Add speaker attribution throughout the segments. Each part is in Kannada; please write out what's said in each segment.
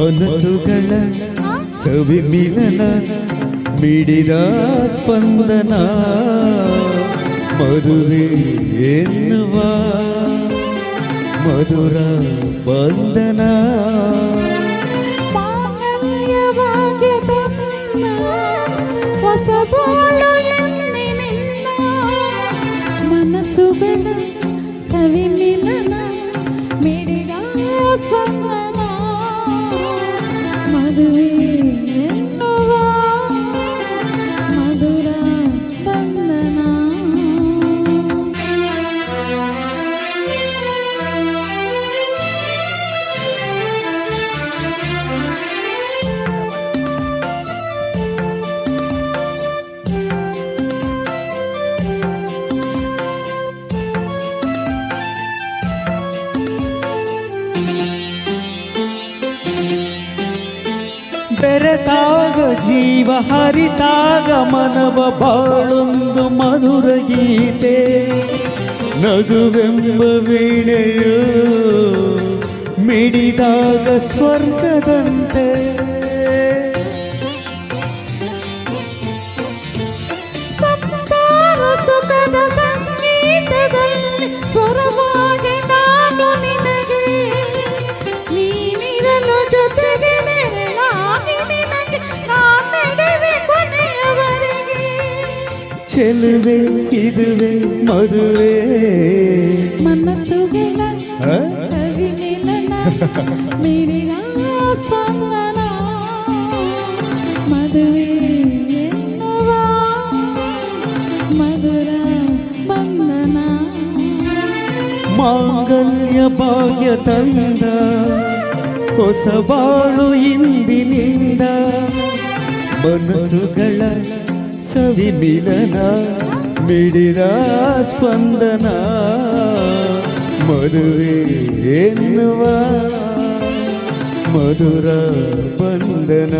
Speaker 1: ಮನಸ್ಸುಗಳ ಸವಿ ಮಿಲನ ಮಿಡಿದ ಸ್ಪಂದನ ಮದುವೆ ಎನ್ನುವ ಮಧುರ ಬಂಧನ
Speaker 2: ಹೊಸ ಬಾಳು ಎಂದಿನಿಂದ ಮನಸ್ಸುಗಳ ಸವಿ ಮಿಲನ ಮಿಡಿದ ಸ್ಪಂದನ ಮದುವೆ ಎನ್ನುವ ಮಧುರ ಬಂಧನ.
Speaker 1: ಬೆರೆತಾಗ ಜೀವ ಹರಿತಾಗ ಮನವ ಬಾಳೊಂದು ಮಧುರ ಗೀತೆ ನಗುವೆಂಬ ವೀಣೆಯು ಮಿಡಿದಾಗ ಸ್ವರ್ಗದಂತೆ
Speaker 2: ಸಂಸಾರ ಸುಖದ ಸಂಗೀತದಲ್ಲಿ ಸ್ವರವಾಗಿ ನಾನು ನಿನಗೆ ನೀನಿರಲು ಜೊತೆಗೆ
Speaker 1: ಚೆಲುವೆ ಇದುವೆ ಮದುವೆ
Speaker 2: ಮನಸ್ಸುಗಳ ಸವಿ ಮಿಲನ ಮಿಡಿದ ಸ್ಪಂದನ ಮದುವೆ ಎನ್ನುವ ಮಧುರ ಬಂಧನ
Speaker 1: ಮಾಂಗಲ್ಯ ಭಾಗ್ಯ ತಂದ ಹೊಸ ಬಾಳು ಇಂದಿನಿಂದ ಮನಸ್ಸುಗಳ ಸವಿ ಮಿಲನ ಮಿಡಿದ ಸ್ಪಂದನ ಮದುವೆ ಎನ್ನುವ ಮಧುರ ಬಂಧನ.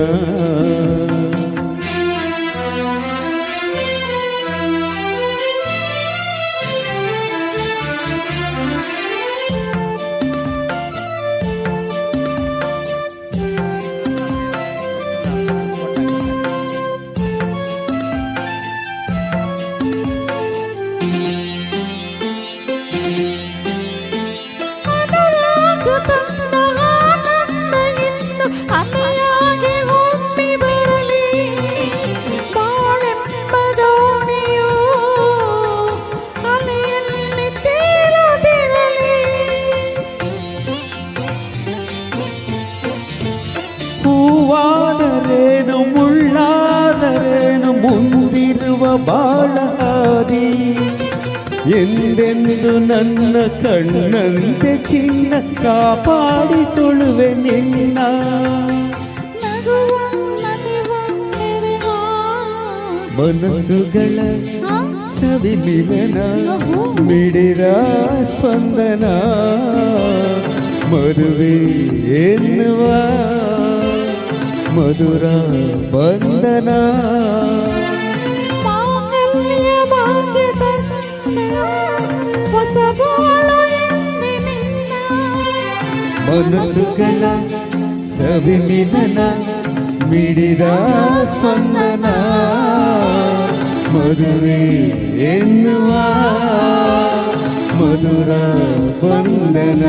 Speaker 1: ಹೂವಾದರೇನು ಮುಳ್ಳಾದರೇನು ಮುಂದಿರುವ ಬಾಳಾದಿ ಎಂದೆಂದು ನನ್ನ ಕಣ್ಣಂತೆ ಚಿನ್ನ ಕಾಪಾಡಿ ತೊಳುವೆ ನಿನ್ನ ಮನಸ್ಸುಗಳ ಸವಿ ಮಿಲನ ಮಿಡಿದ ಸ್ಪಂದನ ಮದುವೆ ಎನ್ನುವ ಮಧುರ ಬಂಧನ
Speaker 2: ಮಾಂಗಲ್ಯ ಭಾಗ್ಯದ ಹೊಸ ಬಾಳು ಎಂದಿನಿಂದ
Speaker 1: ಮನಸ್ಸುಗಳ ಸವಿ ಮಿಲನ ಮಿಡಿದ ಸ್ಪಂದನ ಮದುವೆ ಎನ್ನುವ ಮಧುರ ಬಂಧನ.